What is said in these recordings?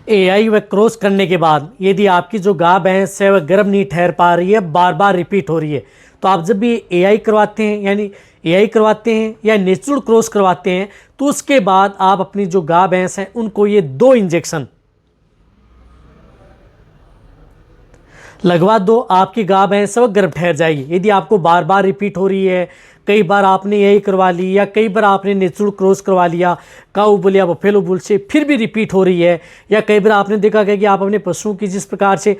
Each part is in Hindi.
एआई व क्रॉस करने के बाद यदि आपकी जो गाय भैंस है वह गर्भ नहीं ठहर पा रही है, बार बार रिपीट हो रही है, तो आप जब भी एआई करवाते हैं यानी एआई करवाते हैं या नेचुरल क्रॉस करवाते हैं, तो उसके बाद आप अपनी जो गाय भैंस हैं उनको ये 2 इंजेक्शन लगवा दो। आपकी गाय भैंस वह गर्भ ठहर जाएगी। यदि आपको बार बार रिपीट हो रही है, कई बार आपने यही करवा ली या कई बार आपने नेचुरल क्रॉस करवा लिया काऊ बुल या बफेलो बुल से, फिर भी रिपीट हो रही है, या कई बार आपने देखा गया कि आप अपने पशुओं की जिस प्रकार से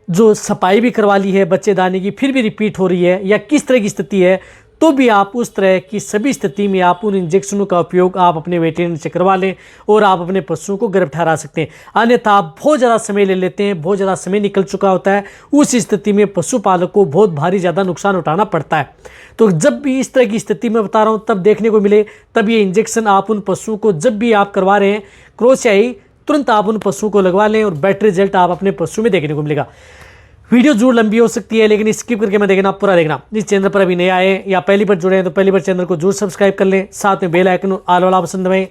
जो सफाई भी करवा ली है बच्चेदानी की, फिर भी रिपीट हो रही है, या किस तरह की स्थिति है, तो भी आप उस तरह की सभी स्थिति में आप उन इंजेक्शनों का उपयोग आप अपने वेटरनरी से करवा लें और आप अपने पशुओं को गर्भ ठहरा सकते हैं। अन्यथा आप बहुत ज़्यादा समय ले लेते हैं, बहुत ज़्यादा समय निकल चुका होता है, उस स्थिति में पशुपालक को बहुत भारी ज़्यादा नुकसान उठाना पड़ता है। तो जब भी इस तरह की स्थिति में बता रहा हूँ तब देखने को मिले, तब ये इंजेक्शन आप उन पशुओं को जब भी आप करवा रहे हैं क्रॉस या तुरंत आप उन पशुओं को लगवा लें और बेटर रिजल्ट आप अपने पशु में देखने को मिलेगा। वीडियो जरूर लंबी हो सकती है, लेकिन स्किप करके मैं देखना, पूरा देखना। इस चैनल पर अभी नए आए या पहली बार जुड़े हैं तो पहली बार चैनल को जरूर सब्सक्राइब कर लें, साथ में बेल आइकन और ऑल वाला ऑप्शन दबाएं।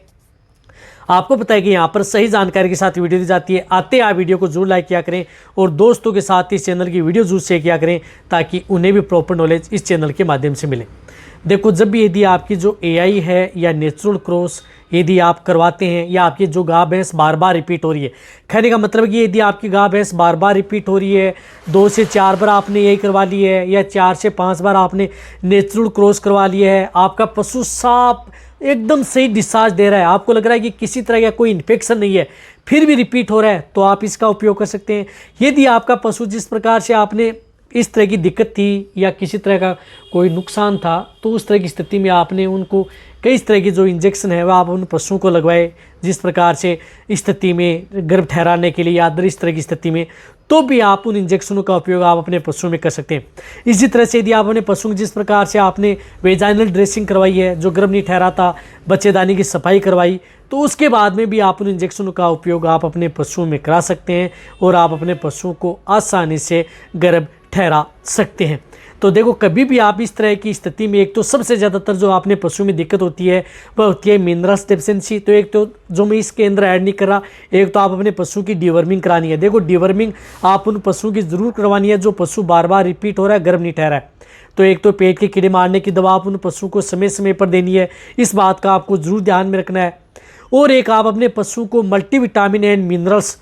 आपको पता है कि यहाँ पर सही जानकारी के साथ वीडियो दी जाती है। आते आप वीडियो को जरूर लाइक किया करें और दोस्तों के साथ इस चैनल की वीडियो जरूर शेयर किया करें, ताकि उन्हें भी प्रॉपर नॉलेज इस चैनल के माध्यम से मिले। देखो, जब भी यदि आपकी जो एआई है या नेचुरल क्रॉस यदि आप करवाते हैं या आपकी जो गाय भैंस बार बार रिपीट हो रही है, कहने का मतलब कि यदि आपकी गाय भैंस बार बार रिपीट हो रही है, 2 से 4 बार आपने यही करवा ली है या 4 से 5 बार आपने नेचुरल क्रॉस करवा लिया है, आपका पशु साफ एकदम सही डिस्चार्ज दे रहा है, आपको लग रहा है कि किसी तरह का कोई इन्फेक्शन नहीं है, फिर भी रिपीट हो रहा है, तो आप इसका उपयोग कर सकते हैं। यदि आपका पशु जिस प्रकार से आपने इस तरह की दिक्कत थी या किसी तरह का कोई नुकसान था, तो उस तरह की स्थिति में आपने उनको कई तरह की जो इंजेक्शन है वह आप उन पशुओं को लगवाए, जिस प्रकार से स्थिति में गर्भ ठहराने के लिए या अदर इस तरह की स्थिति में, तो भी आप उन इंजेक्शनों का उपयोग आप अपने पशुओं में कर सकते हैं। इसी तरह से यदि आप अपने पशुओं जिस प्रकार से आपने वेजाइनल ड्रेसिंग करवाई है, जो गर्भ नहीं ठहरा था, बच्चेदानी की सफाई करवाई, तो उसके बाद में भी आप उन इंजेक्शनों का उपयोग आप अपने पशुओं में करा सकते हैं और आप अपने पशुओं को आसानी से गर्भ ठहरा सकते हैं। तो देखो, कभी भी आप इस तरह की स्थिति में, एक तो सबसे ज़्यादातर जो आपने पशु में दिक्कत होती है वह होती है मिनरल्स डेफिशिएंसी। तो एक तो जो मैं इसके अंदर ऐड नहीं कर रहा, एक तो आप अपने पशु की डिवर्मिंग करानी है। देखो, डिवर्मिंग आप उन पशुओं की ज़रूर करवानी है जो पशु बार बार रिपीट हो रहा है, गर्भ नहीं ठहरा है। तो एक तो पेट के कीड़े मारने की दवा आप उन पशुओं को समय समय पर देनी है, इस बात का आपको ज़रूर ध्यान में रखना है। और एक आप अपने पशु को मल्टीविटामिन एंड मिनरल्स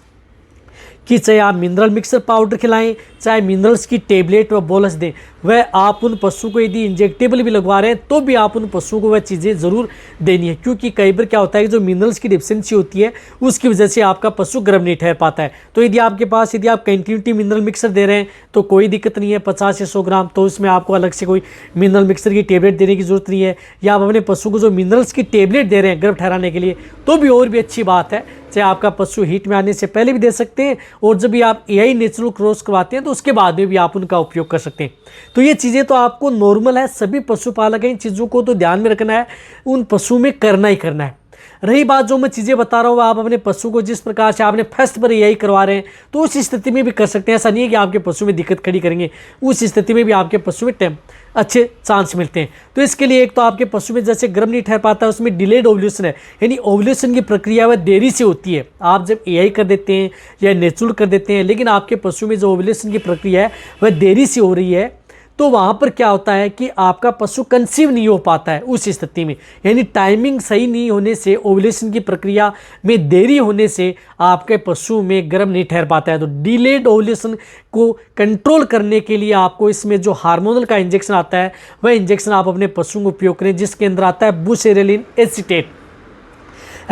कि चाहे आप मिनरल मिक्सर पाउडर खिलाएं, चाहे मिनरल्स की टेबलेट व बोलस दें, वह आप उन पशुओं को यदि इंजेक्टेबल भी लगवा रहे हैं तो भी आप उन पशुओं को वह चीज़ें ज़रूर देनी है। क्योंकि कई बार क्या होता है कि जो मिनरल्स की डिफिशिएंसी होती है उसकी वजह से आपका पशु गर्भ नहीं ठहर पाता है। तो यदि आपके पास यदि आप कंटिन्यूटी मिनरल मिक्सर दे रहे हैं तो कोई दिक्कत नहीं है, 50 से 100 ग्राम, तो इसमें आपको अलग से कोई मिनरल मिक्सर की टेबलेट देने की जरूरत नहीं है। या आप अपने पशु को जो मिनरल्स की टेबलेट दे रहे हैं गर्भ ठहराने के लिए, तो भी और भी अच्छी बात है। चाहे आपका पशु हीट में आने से पहले भी दे सकते हैं, और जब भी आप एआई नेचुरल क्रॉस करवाते हैं तो उसके बाद में भी आप उनका उपयोग कर सकते हैं। तो ये चीज़ें तो आपको नॉर्मल है, सभी पशुपालक हैं, इन चीज़ों को तो ध्यान में रखना है, उन पशु में करना ही करना है। रही बात जो मैं चीज़ें बता रहा हूँ, आप अपने पशु को जिस प्रकार से आपने फर्स्ट पर यही करवा रहे हैं तो उस स्थिति में भी कर सकते हैं। ऐसा नहीं है कि आपके पशु में दिक्कत खड़ी करेंगे, उस स्थिति में भी आपके पशु में अच्छे चांस मिलते हैं। तो इसके लिए एक तो आपके पशु में जैसे गर्भ नहीं ठहर पाता है, उसमें डिलेड ओव्यूलेशन है, यानी ओव्यूलेशन की प्रक्रिया वह देरी से होती है। आप जब एआई कर देते हैं या नेचुरल कर देते हैं, लेकिन आपके पशु में जो ओव्यूलेशन की प्रक्रिया है वह देरी से हो रही है, तो वहाँ पर क्या होता है कि आपका पशु कंसीव नहीं हो पाता है उस स्थिति में, यानी टाइमिंग सही नहीं होने से, ओव्यूलेशन की प्रक्रिया में देरी होने से आपके पशु में गर्भ नहीं ठहर पाता है। तो डिलेड ओव्यूलेशन को कंट्रोल करने के लिए आपको इसमें जो हार्मोनल का इंजेक्शन आता है वह इंजेक्शन आप अपने पशु को उपयोग करें, जिसके अंदर आता है बुसेरेलिन एसीटेट,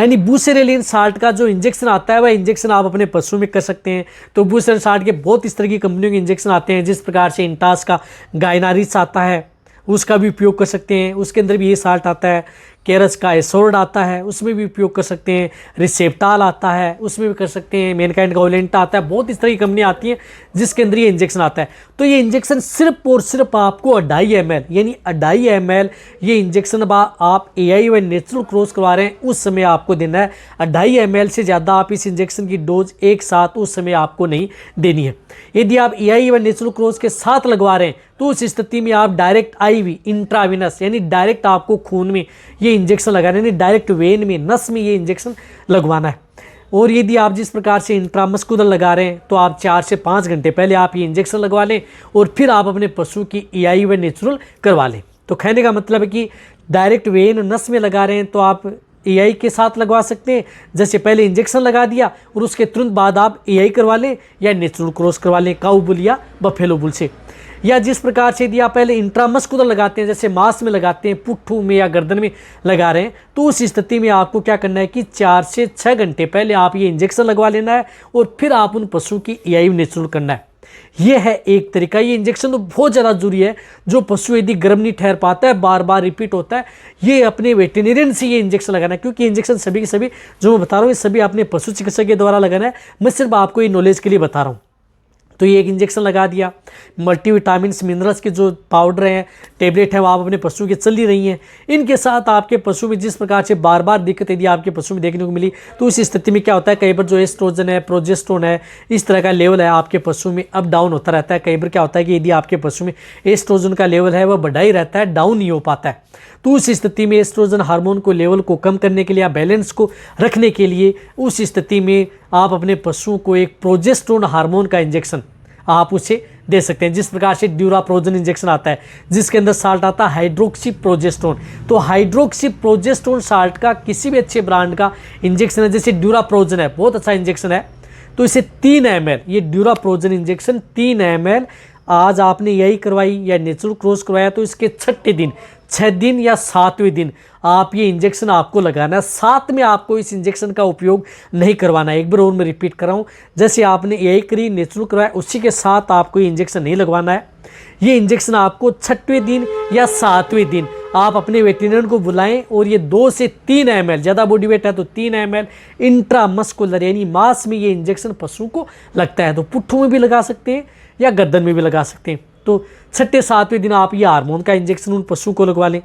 यानी बुसेरेलिन साल्ट का जो इंजेक्शन आता है वह इंजेक्शन आप अपने पशु में कर सकते हैं। तो बुसेरेलिन साल्ट के बहुत इस तरह की कंपनियों के इंजेक्शन आते हैं, जिस प्रकार से इंटास का गायनारिस आता है उसका भी उपयोग कर सकते हैं, उसके अंदर भी ये साल्ट आता है। केरस का एसोर्ड आता है, उसमें भी उपयोग कर सकते हैं। रिसेप्टाल आता है, उसमें भी कर सकते हैं। मेनकाइंड का ओलेंटा आता है, बहुत इस तरह की कंपनी आती हैं जिसके अंदर ये इंजेक्शन आता है। तो ये इंजेक्शन सिर्फ और सिर्फ आपको 2.5 ml, यानी 2.5 ml ये इंजेक्शन आप एआई व नेचुरल क्रॉस करवा रहे हैं उस समय आपको देना है। 2.5 ml से ज़्यादा आप इस इंजेक्शन की डोज एक साथ उस समय आपको नहीं देनी है। यदि आप एआई व नेचुरल क्रॉस के साथ लगवा रहे हैं तो उस स्थिति में आप डायरेक्ट आईवी इंट्राविनस, यानी डायरेक्ट आपको खून में ये इंजेक्शन लगाना है, यानी डायरेक्ट वेन में, नस में ये इंजेक्शन लगवाना है। और यदि आप जिस प्रकार से इंट्रामस्कुलर लगा रहे हैं तो आप 4 से 5 घंटे पहले आप ये इंजेक्शन लगवा लें और फिर आप अपने पशु की ईआई व नेचुरल करवा लें। तो कहने का मतलब है कि डायरेक्ट वेन नस में लगा रहे हैं तो आप ईआई के साथ लगवा सकते हैं, जैसे पहले इंजेक्शन लगा दिया और उसके तुरंत बाद आप ईआई करवा लें या नेचुरल क्रॉस करवा लें काऊ बुल या बफेलो बुल से। या जिस प्रकार से यदि आप पहले इंट्रामस्कुलर लगाते हैं, जैसे मांस में लगाते हैं, पुट्ठू में या गर्दन में लगा रहे हैं, तो उस स्थिति में आपको क्या करना है कि 4 से 6 घंटे पहले आप ये इंजेक्शन लगवा लेना है और फिर आप उन पशु की ईआई नेचुरल करना है। ये है एक तरीका। ये इंजेक्शन तो बहुत ज़्यादा जरूरी है। जो पशु यदि गर्म नहीं ठहर पाता है, बार बार रिपीट होता है, ये अपने वेटेरियन से ये इंजेक्शन लगाना है, क्योंकि इंजेक्शन सभी के सभी जो मैं बता रहा हूँ ये सभी अपने पशु चिकित्सक के द्वारा लगाना है। मैं सिर्फ आपको ये नॉलेज के लिए बता रहा हूँ। तो ये एक इंजेक्शन लगा दिया। मल्टीविटामिन मिनरल्स के जो पाउडर हैं, टेबलेट हैं, वो आप अपने पशु के चल ही रही हैं। इनके साथ आपके पशु में जिस प्रकार से बार बार दिक्कत यदि आपके पशु में देखने को मिली, तो इस स्थिति में क्या होता है, कई बार जो एस्ट्रोजन है, प्रोजेस्टेरोन है, इस तरह का लेवल है आपके पशु में अप डाउन होता रहता है। कई बार क्या होता है कि यदि आपके पशु में एस्ट्रोजन का लेवल है वह बढ़ा ही रहता है, डाउन नहीं हो पाता है। तो उस स्थिति में एस्ट्रोजन हार्मोन को लेवल को कम करने के लिए या बैलेंस को रखने के लिए उस स्थिति में आप अपने पशु को एक प्रोजेस्टेरोन हार्मोन का इंजेक्शन आप उसे दे सकते हैं। जिस प्रकार से ड्यूराप्रोजन इंजेक्शन आता है जिसके अंदर साल्ट आता है हाइड्रोक्सी प्रोजेस्टेरोन, तो हाइड्रोक्सी प्रोजेस्टेरोन साल्ट का किसी भी अच्छे ब्रांड का इंजेक्शन है, जैसे ड्यूराप्रोजन है, बहुत अच्छा इंजेक्शन है, तो इसे 3 ml ये ड्यूराप्रोजन इंजेक्शन 3 ml आज आपने यही करवाई या नेचुरल क्रॉस करवाया तो इसके 6ठे दिन, 6 दिन या 7वें दिन आप ये इंजेक्शन आपको लगाना है। साथ में आपको इस इंजेक्शन का उपयोग नहीं करवाना है। एक बार और मैं रिपीट कर रहा हूँ, जैसे आपने यही करी, नेचुरल करवाया, उसी के साथ आपको ये इंजेक्शन नहीं लगवाना है। ये इंजेक्शन आपको 6वें दिन या 7वें दिन आप अपने वेटेरिनर को बुलाएं और ये 2 से 3 ml, ज़्यादा बॉडी वेट है तो 3 ml इंट्रामस्कुलर यानी मांस में ये इंजेक्शन पशु को लगता है। तो पुट्ठों में भी लगा सकते हैं या गर्दन में भी लगा सकते हैं। तो 6-7वें दिन आप ये हार्मोन का इंजेक्शन उन पशु को लगवा लें,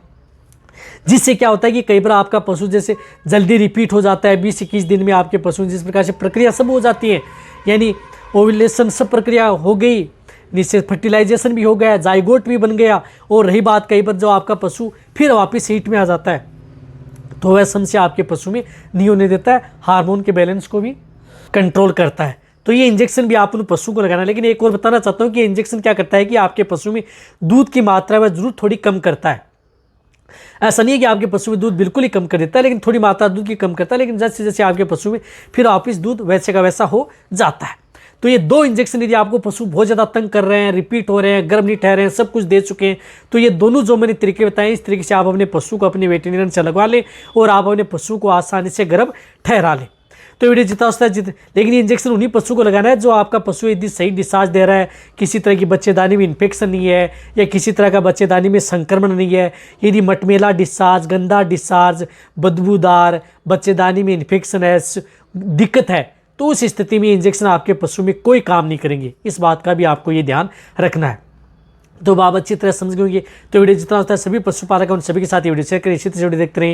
जिससे क्या होता है कि कई बार आपका पशु जैसे जल्दी रिपीट हो जाता है, 20-21 दिन में आपके पशु जिस प्रकार से प्रक्रिया सब हो जाती है, यानी ओव्यूलेशन सब प्रक्रिया हो गई, नीचे फर्टिलाइजेशन भी हो गया, जाइगोट भी बन गया, और रही बात कई बार जो आपका पशु फिर वापस हीट में आ जाता है, तो वह समस्या आपके पशु में नहीं होने देता है, हार्मोन के बैलेंस को भी कंट्रोल करता है। तो ये इंजेक्शन भी आप उन पशु को लगाना है। लेकिन एक और बताना चाहता हूँ कि इंजेक्शन क्या करता है कि आपके पशु में दूध की मात्रा वह जरूर थोड़ी कम करता है। ऐसा नहीं है कि आपके पशु में दूध बिल्कुल ही कम कर देता है, लेकिन थोड़ी मात्रा दूध की कम करता है, लेकिन जैसे जैसे आपके पशु में फिर वापिस दूध वैसे का वैसा हो जाता है। तो ये 2 इंजेक्शन यदि आपको पशु बहुत ज़्यादा तंग कर रहे हैं, रिपीट हो रहे हैं, गर्म नहीं ठहरे हैं, सब कुछ दे चुके हैं, तो ये दोनों जो मैंने तरीके बताए इस तरीके से आप अपने पशु को अपने वेटेरिनर से लगवा लें और आप अपने पशु को आसानी से गर्म ठहरा लें। तो वीडियो जितना होता है लेकिन ये इंजेक्शन उन्हीं पशु को लगाना है जो आपका पशु यदि सही डिस्चार्ज दे रहा है, किसी तरह की बच्चेदानी में इन्फेक्शन नहीं है या किसी तरह का बच्चेदानी में संक्रमण नहीं है। यदि मटमेला डिस्चार्ज, गंदा डिस्चार्ज, बदबूदार, बच्चेदानी में इन्फेक्शन है, दिक्कत है, तो उस स्थिति में इंजेक्शन आपके पशु में कोई काम नहीं करेंगे। इस बात का भी आपको ये ध्यान रखना है। तो आप अच्छी तरह समझ गए होंगे। तो वीडियो जितना होता है सभी पशुपालक उन सभी के साथ ये वीडियो शेयर करें, इसी तरह वीडियो देखते रहें।